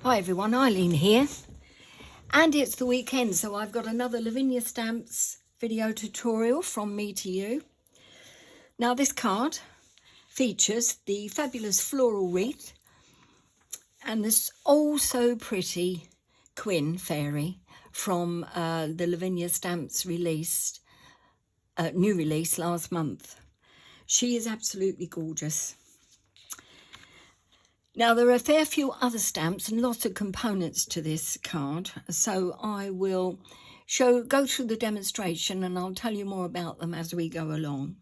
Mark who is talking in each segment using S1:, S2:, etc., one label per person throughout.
S1: Hi everyone, Eileen here, and it's the weekend, so I've got another Lavinia Stamps video tutorial from me to you. Now this card features the fabulous floral wreath and this so pretty Quinn fairy from the Lavinia Stamps released, new release last month. She is absolutely gorgeous. Now, there are a fair few other stamps and lots of components to this card, so I will go through the demonstration and I'll tell you more about them as we go along.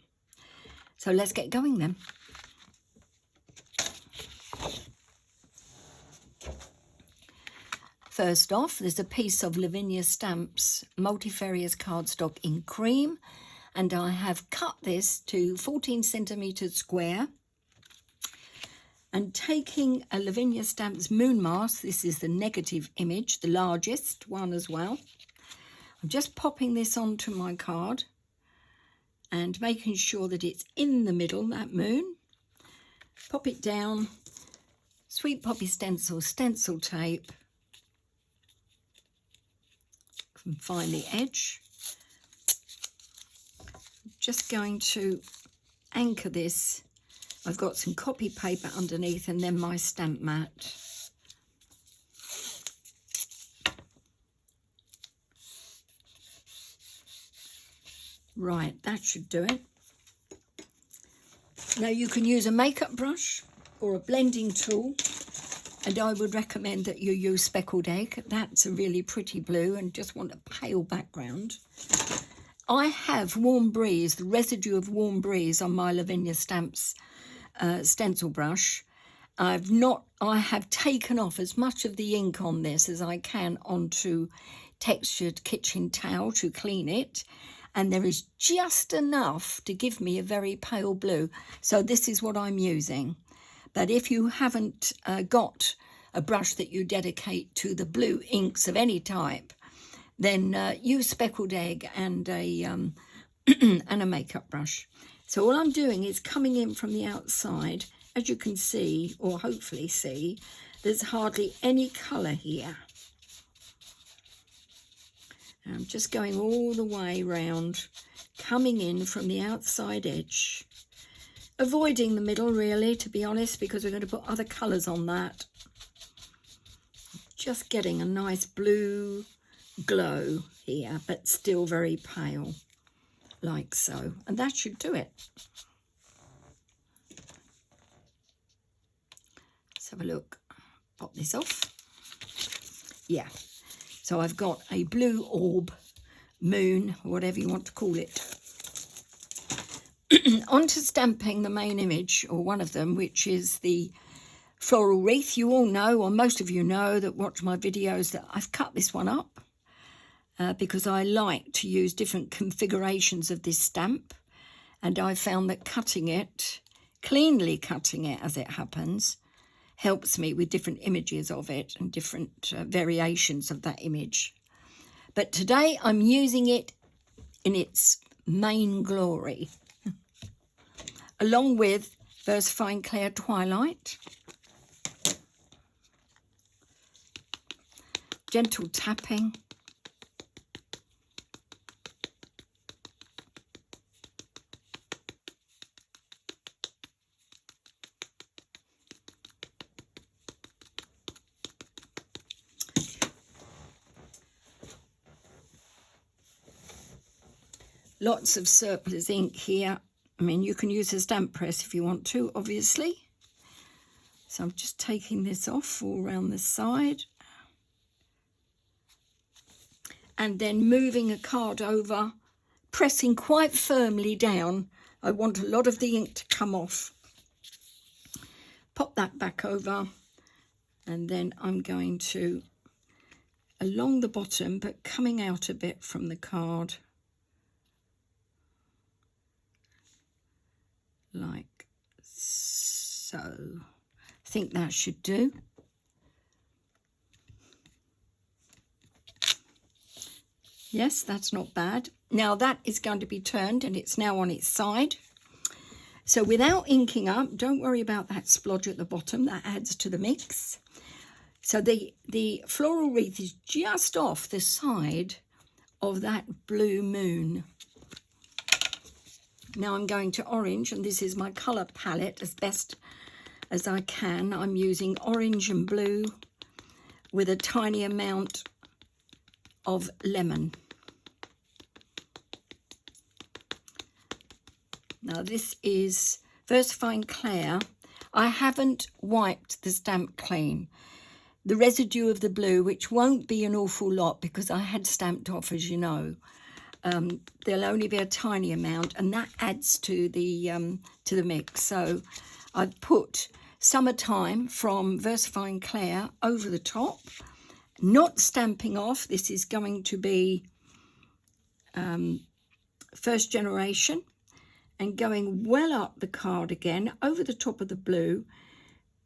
S1: So let's get going then. First off, there's a piece of Lavinia Stamps multifarious cardstock in cream, and I have cut this to 14 centimetres square. And taking a Lavinia Stamps moon mask, this is the negative image, the largest one as well. I'm just popping this onto my card and making sure that it's in the middle, that moon. Pop it down, Sweet Poppy stencil, stencil tape. Can find the edge. I'm just going to anchor this. I've got some copy paper underneath and then my stamp mat. Right, that should do it. Now you can use a makeup brush or a blending tool, and I would recommend that you use speckled egg. That's a really pretty blue and just want a pale background. I have Warm Breeze, the residue of Warm Breeze on my Lavinia Stamps stencil brush. I have taken off as much of the ink on this as I can onto textured kitchen towel to clean it, and there is just enough to give me a very pale blue, so this is what I'm using. But if you haven't got a brush that you dedicate to the blue inks of any type, then use speckled egg and a and a makeup brush. So all I'm doing is coming in from the outside. As you can see, or hopefully see, there's hardly any colour here. And I'm just going all the way round, coming in from the outside edge. Avoiding the middle, really, to be honest, because we're going to put other colours on that. Just getting a nice blue glow here, but still very pale. Like so, and that should do it. Let's have a look. Pop this off. Yeah, so I've got a blue orb, moon, whatever you want to call it. On to stamping the main image, or one of them, which is the floral wreath. You all know, or most of you know that watch my videos, that I've cut this one up. Because I like to use different configurations of this stamp, and I found that cutting it, cleanly cutting it as it happens, helps me with different images of it and different variations of that image. But today I'm using it in its main glory, along with Versifying Clear Twilight, gentle tapping, lots of surplus ink here. I mean, you can use a stamp press if you want to, obviously. So I'm just taking this off all around the side. And then moving a card over, pressing quite firmly down. I want a lot of the ink to come off. Pop that back over. And then I'm going to, along the bottom, but coming out a bit from the card, like so. I think that should do. Yes, that's not bad. Now that is going to be turned and it's now on its side. So without inking up, don't worry about that splodge at the bottom, that adds to the mix. So the floral wreath is just off the side of that blue moon. Now I'm going to orange, and this is my colour palette as best as I can. I'm using orange and blue with a tiny amount of lemon. Now this is VersaFine Clair. I haven't wiped the stamp clean. The residue of the blue, which won't be an awful lot because I had stamped off, as you know, there'll only be a tiny amount, and that adds to the mix. So I've put Summertime from VersaFine Clair over the top, not stamping off. This is going to be First Generation, and going well up the card again over the top of the blue,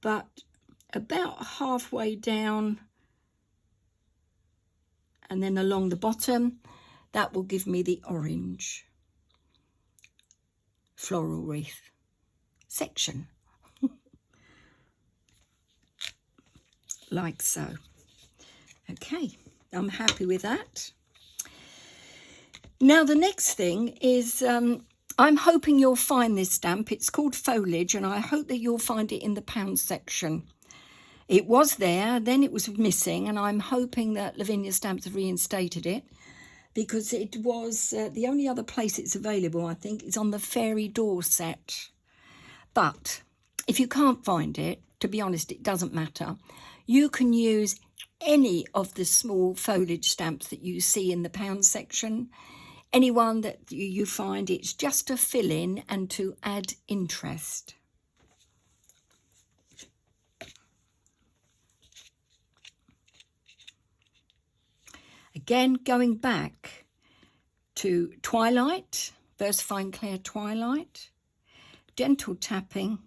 S1: but about halfway down and then along the bottom. That will give me the orange floral wreath section. Like so. Okay, I'm happy with that. Now the next thing is, I'm hoping you'll find this stamp. It's called Foliage, and I hope that you'll find it in the pound section. It was there, then it was missing, and I'm hoping that Lavinia Stamps have reinstated it, because it was the only other place it's available, I think, is on the Fairy Door set. But if you can't find it, to be honest, it doesn't matter. You can use any of the small foliage stamps that you see in the pound section. Anyone that you find, it's just to fill in and to add interest. Again, going back to Twilight, VersaFine Clair Twilight, gentle tapping,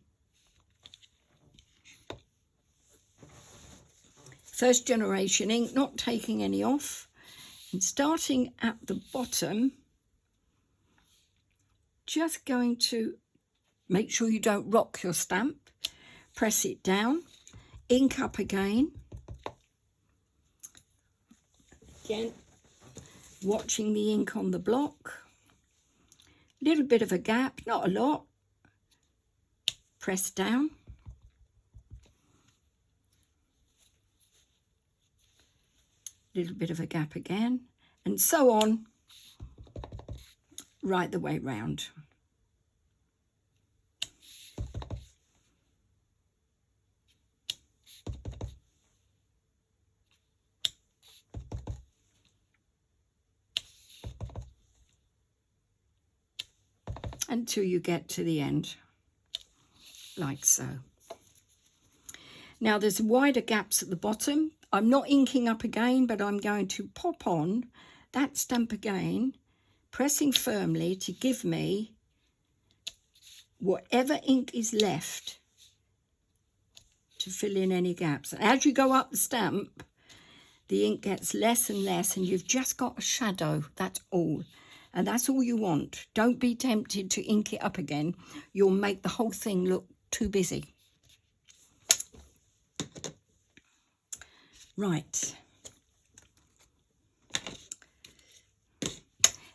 S1: First Generation ink, not taking any off, and starting at the bottom, just going to make sure you don't rock your stamp, press it down, ink up again. Again, watching the ink on the block, little bit of a gap, not a lot, press down, little bit of a gap again, and so on, right the way round. Until you get to the end, like so. Now there's wider gaps at the bottom. I'm not inking up again, but I'm going to pop on that stamp again, pressing firmly to give me whatever ink is left to fill in any gaps. And as you go up the stamp, the ink gets less and less, and you've just got a shadow, that's all. And that's all you want. Don't be tempted to ink it up again. You'll make the whole thing look too busy. Right.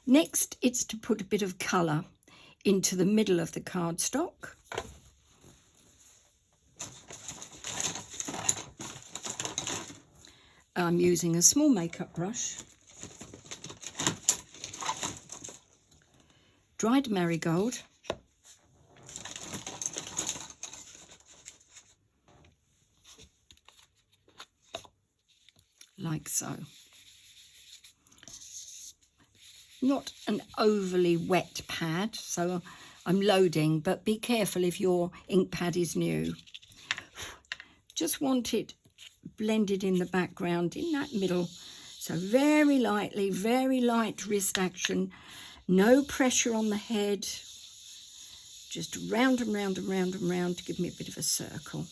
S1: Next, it's to put a bit of colour into the middle of the cardstock. I'm using a small makeup brush. Dried marigold. Like so. Not an overly wet pad, so I'm loading, but be careful if your ink pad is new. Just want it blended in the background, in that middle. So very lightly, very light wrist action, no pressure on the head. Just round and round and round and round to give me a bit of a circle.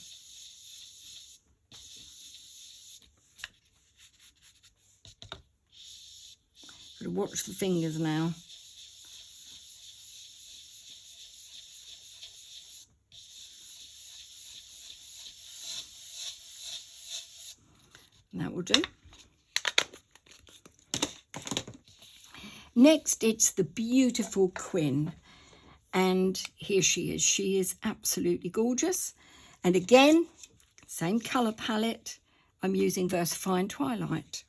S1: Gotta watch the fingers now. That will do. Next, it's the beautiful Quinn. And here she is. She is absolutely gorgeous. And again, same colour palette. I'm using VersaFine Twilight.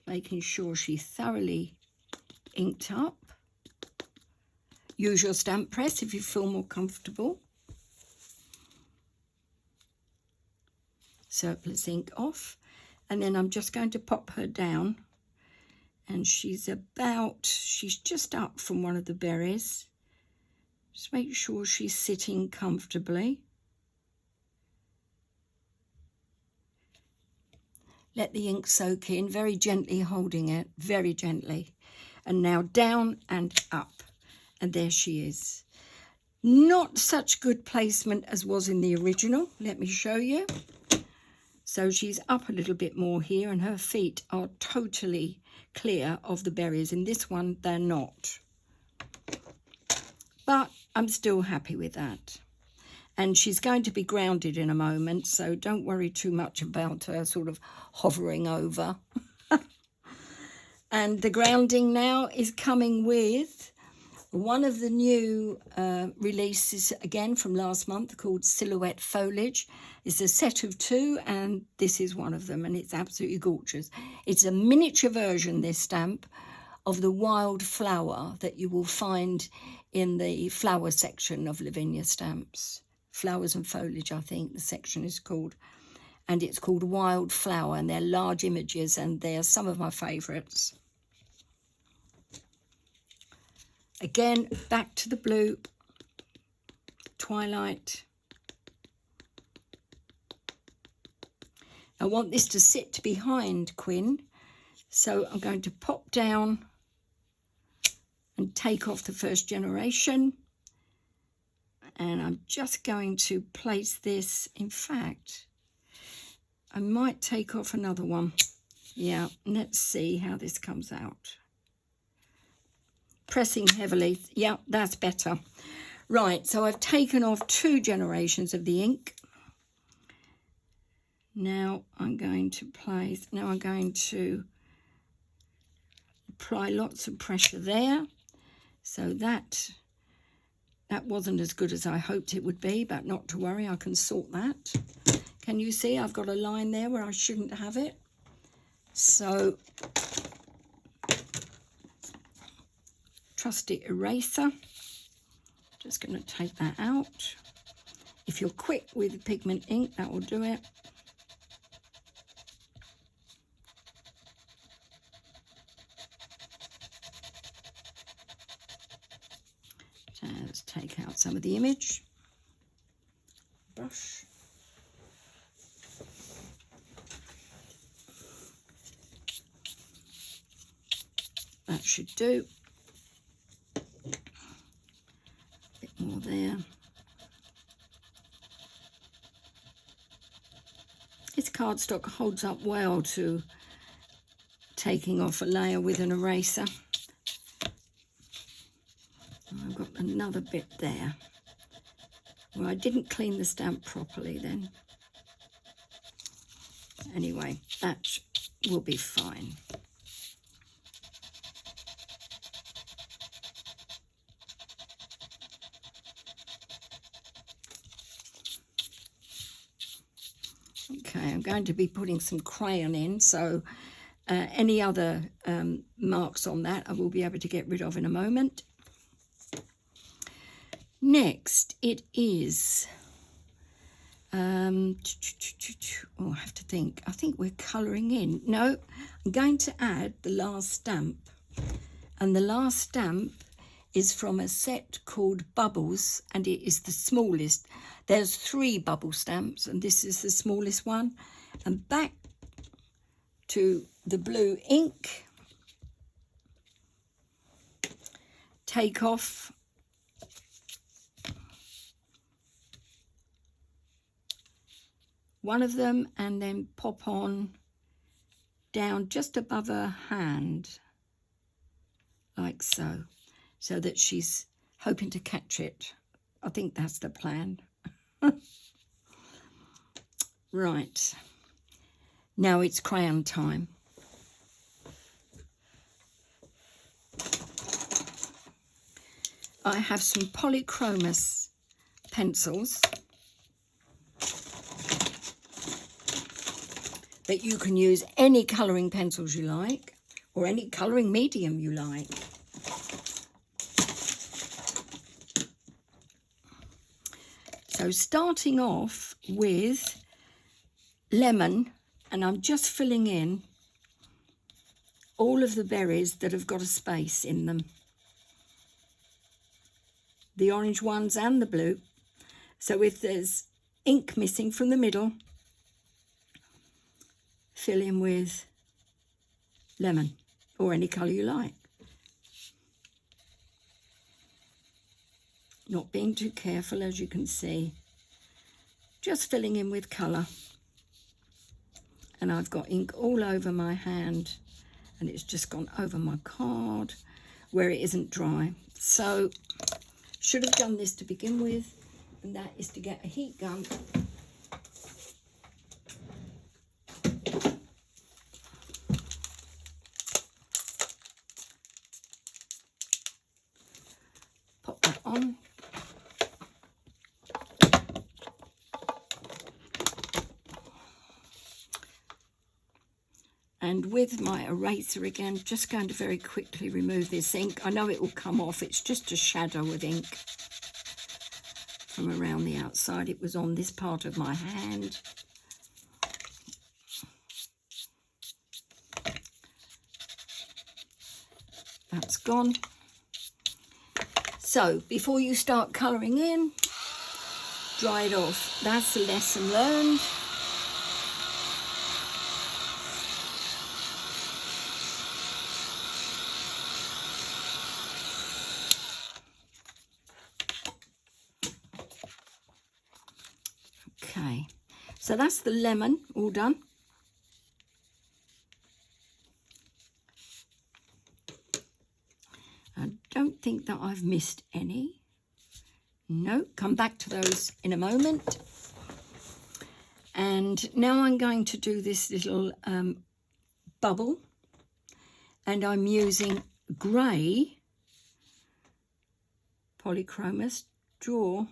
S1: Making sure she's thoroughly inked up. Use your stamp press if you feel more comfortable. Surplus ink off. And then I'm just going to pop her down. And she's just up from one of the berries. Just make sure she's sitting comfortably. Let the ink soak in, very gently holding it, very gently. And now down and up. And there she is. Not such good placement as was in the original. Let me show you. So she's up a little bit more here and her feet are totally clear of the berries. In this one, they're not. But I'm still happy with that. And she's going to be grounded in a moment, so don't worry too much about her sort of hovering over. And the grounding now is coming with one of the new releases, again from last month, called Silhouette Foliage. It's a set of 2, and this is one of them, and it's absolutely gorgeous. It's a miniature version, this stamp, of the wild flower that you will find in the flower section of Lavinia stamps. Flowers and Foliage, I think the section is called. And it's called Wild Flower, and they're large images, and they're some of my favourites. Again, back to the blue, Twilight. I want this to sit behind Quinn, so I'm going to pop down and take off the first generation. And I'm just going to place this, in fact, I might take off another one. Yeah, let's see how this comes out. Pressing heavily, yeah, that's better. Right, so I've taken off 2 generations of the ink. Now I'm going to apply lots of pressure there. So that wasn't as good as I hoped it would be, but not to worry, I can sort that. Can you see I've got a line there where I shouldn't have it? So, trusty eraser. Just going to take that out. If you're quick with pigment ink, that will do it. Let's take out some of the image. Brush. That should do. A bit more there. This cardstock holds up well to taking off a layer with an eraser. I've got another bit there. Well, I didn't clean the stamp properly then. Anyway, that will be fine. Okay, I'm going to be putting some crayon in, so any other marks on that I will be able to get rid of in a moment. Next, it is, oh, I have to think. I think we're colouring in. No, I'm going to add the last stamp. And the last stamp is from a set called Bubbles, and it is the smallest. There's 3 bubble stamps, and this is the smallest one. And back to the blue ink. Take off one of them and then pop on down just above her hand, like so, so that she's hoping to catch it. I think that's the plan. Right, now it's crayon time. I have some polychromos pencils that you can use any colouring pencils you like, or any colouring medium you like. So starting off with lemon, and I'm just filling in all of the berries that have got a space in them. The orange ones and the blue. So if there's ink missing from the middle, fill in with lemon or any colour you like. Not being too careful, as you can see. Just filling in with colour. And I've got ink all over my hand, and it's just gone over my card where it isn't dry. So should have done this to begin with, and that is to get a heat gun pop that on. And with my eraser again, just going to very quickly remove this ink. I know it will come off. It's just a shadow of ink from around the outside. It was on this part of my hand. That's gone. So before you start colouring in, dry it off. That's a lesson learned. Okay, so that's the lemon all done. I don't think that I've missed any. No, come back to those in a moment. And now I'm going to do this little bubble, and I'm using grey polychromos. Draw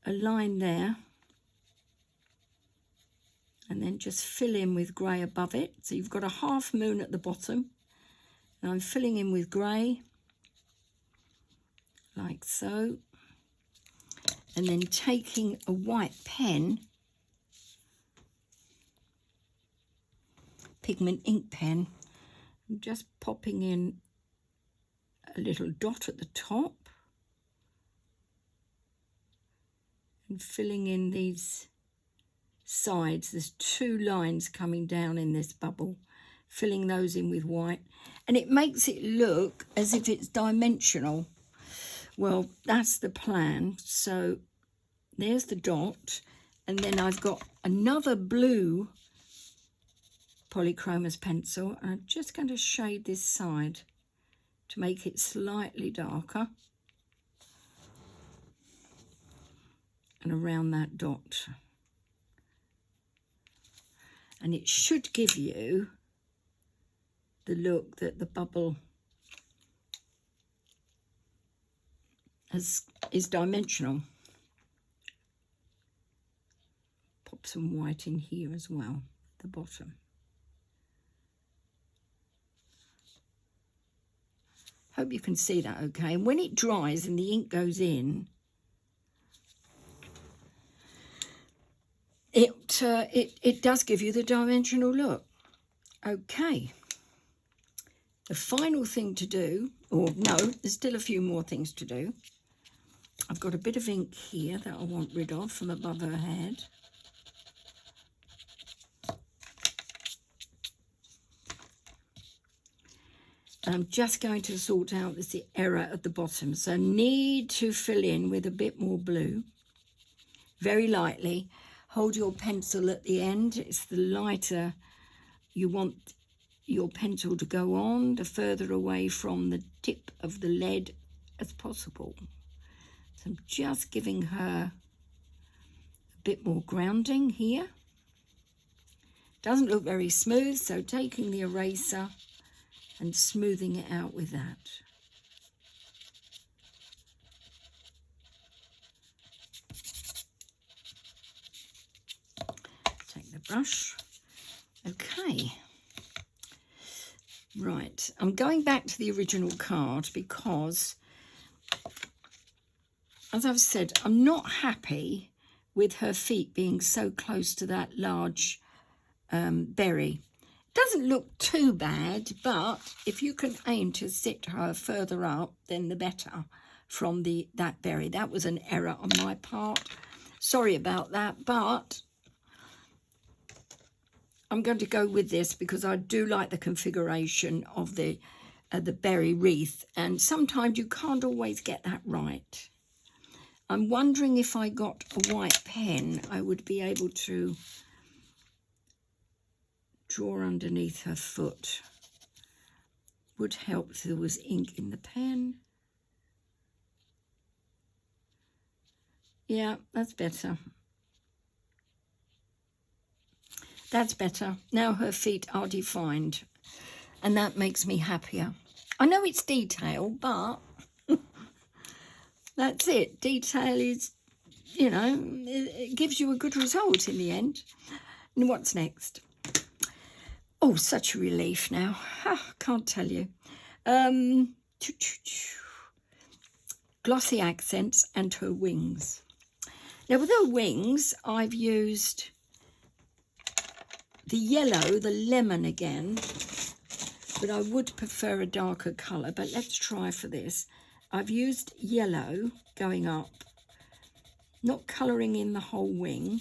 S1: a line there, and then just fill in with grey above it. So you've got a half moon at the bottom, and I'm filling in with grey like so, and then taking a white pen, pigment ink pen, and just popping in a little dot at the top and filling in these sides. There's two lines coming down in this bubble, filling those in with white, and it makes it look as if it's dimensional. Well, that's the plan. So there's the dot, and then I've got another blue polychromos pencil, and I'm just going to shade this side to make it slightly darker, and around that dot, and it should give you the look that the bubble is dimensional. Pop some white in here as well at the bottom. Hope you can see that okay. And when it dries and the ink goes in, it does give you the dimensional look. Okay. The final thing to do, or no, there's still a few more things to do. I've got a bit of ink here that I want rid of from above her head. And I'm just going to sort out this error at the bottom. So I need to fill in with a bit more blue very lightly. Hold your pencil at the end. It's the lighter you want your pencil to go on, the further away from the tip of the lead as possible. So I'm just giving her a bit more grounding here. Doesn't look very smooth, so taking the eraser and smoothing it out with that. Take the brush. Okay. Right, I'm going back to the original card because, as I've said, I'm not happy with her feet being so close to that large berry. Doesn't look too bad, but if you can aim to sit her further up, then the better from that berry. That was an error on my part. Sorry about that, but I'm going to go with this because I do like the configuration of the berry wreath, and sometimes you can't always get that right. I'm wondering if I got a white pen, I would be able to draw underneath her foot. Would help if there was ink in the pen. Yeah, that's better. That's better. Now her feet are defined, and that makes me happier. I know it's detail, but that's it. Detail is, you know, it gives you a good result in the end. And what's next? Oh, such a relief now. Can't tell you. Glossy accents and her wings. Now with her wings, I've used the yellow, the lemon again, but I would prefer a darker colour, but let's try for this. I've used yellow going up, not colouring in the whole wing,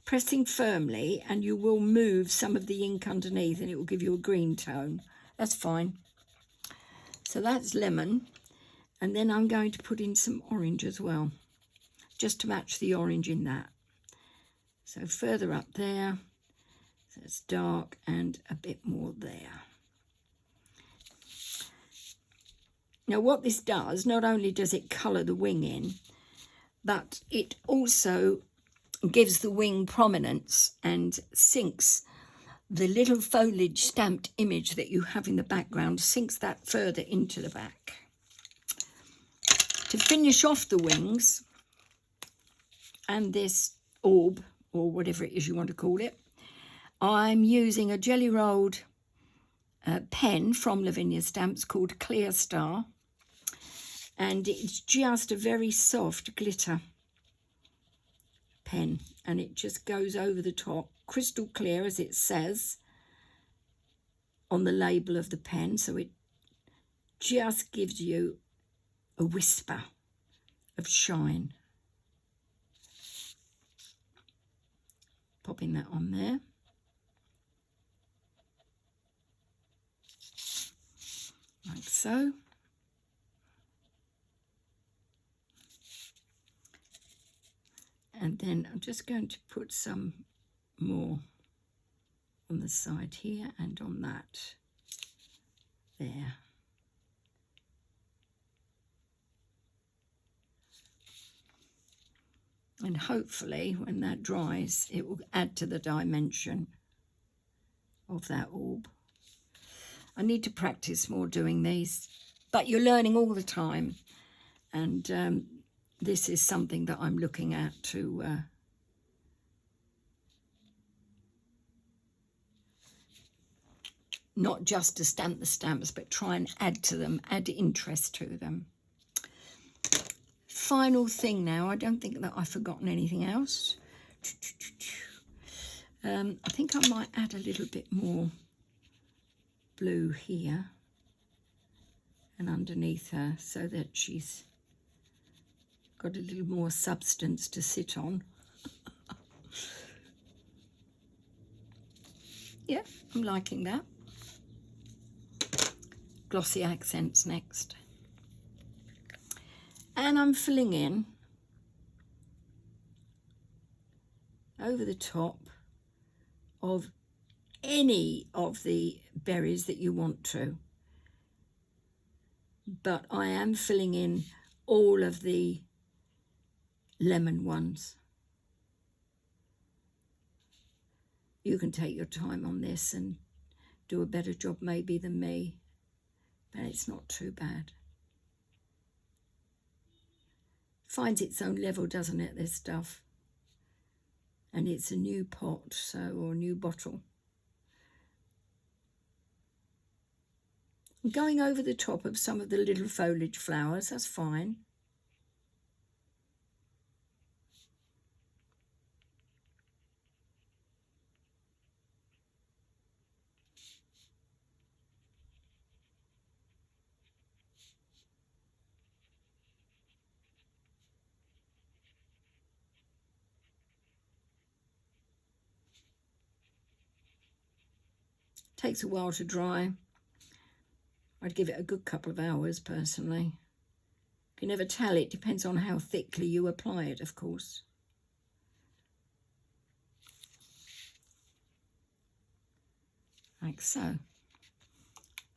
S1: pressing firmly, and you will move some of the ink underneath and it will give you a green tone. That's fine. So that's lemon, and then I'm going to put in some orange as well, just to match the orange in that. So further up there, so it's dark, and a bit more there. Now what this does, not only does it colour the wing in, but it also gives the wing prominence and sinks the little foliage stamped image that you have in the background, sinks that further into the back. To finish off the wings and this orb, or whatever it is you want to call it, I'm using a jelly rolled pen from Lavinia Stamps called Clear Star, and it's just a very soft glitter pen, and it just goes over the top, crystal clear as it says on the label of the pen, so it just gives you a whisper of shine. Popping that on there. Like so. And then I'm just going to put some more on the side here and on that there. And hopefully when that dries, it will add to the dimension of that orb. I need to practice more doing these, but you're learning all the time. And this is something that I'm looking at to not just to stamp the stamps, but try and add to them, add interest to them. Final thing now, I don't think that I've forgotten anything else. I think I might add a little bit more blue here and underneath her, so that she's got a little more substance to sit on. Yeah, I'm liking that. Glossy accents next. And I'm filling in over the top of any of the berries that you want to. But I am filling in all of the lemon ones. You can take your time on this and do a better job maybe than me, but it's not too bad. Finds its own level, doesn't it, this stuff? And it's a new pot, so, or a new bottle. I'm going over the top of some of the little foliage flowers, that's fine. Takes a while to dry. I'd give it a good couple of hours personally. You can never tell, it depends on how thickly you apply it, of course. Like so.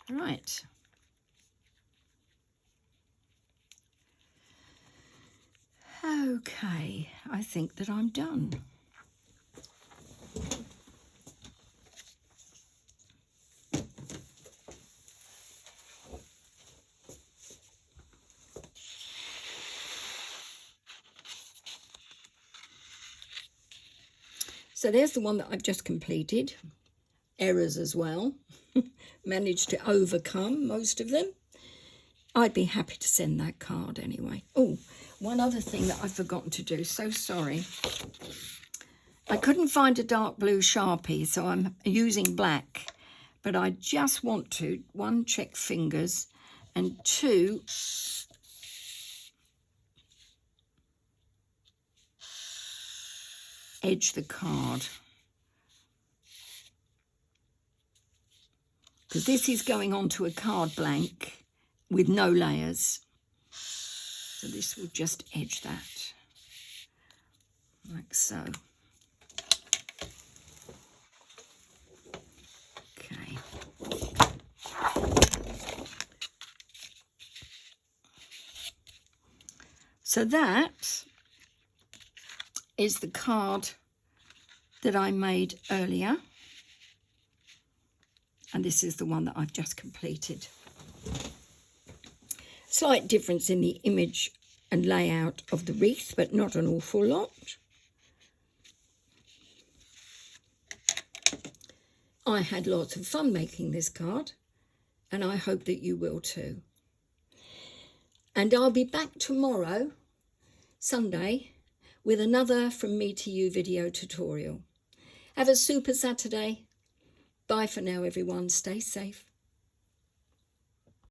S1: Right. Okay, I think that I'm done. So there's the one that I've just completed. Errors as well. Managed to overcome most of them. I'd be happy to send that card anyway. Oh, one other thing that I've forgotten to do. So sorry. I couldn't find a dark blue Sharpie, so I'm using black. But I just want to, one, check fingers, and two, edge the card. Because this is going onto a card blank with no layers. So this will just edge that, like so. Okay. So that is the card that I made earlier. And this is the one that I've just completed. Slight difference in the image and layout of the wreath, but not an awful lot. I had lots of fun making this card, and I hope that you will too. And I'll be back tomorrow, Sunday, with another From Me to You video tutorial. Have a super Saturday. Bye for now, everyone. Stay safe.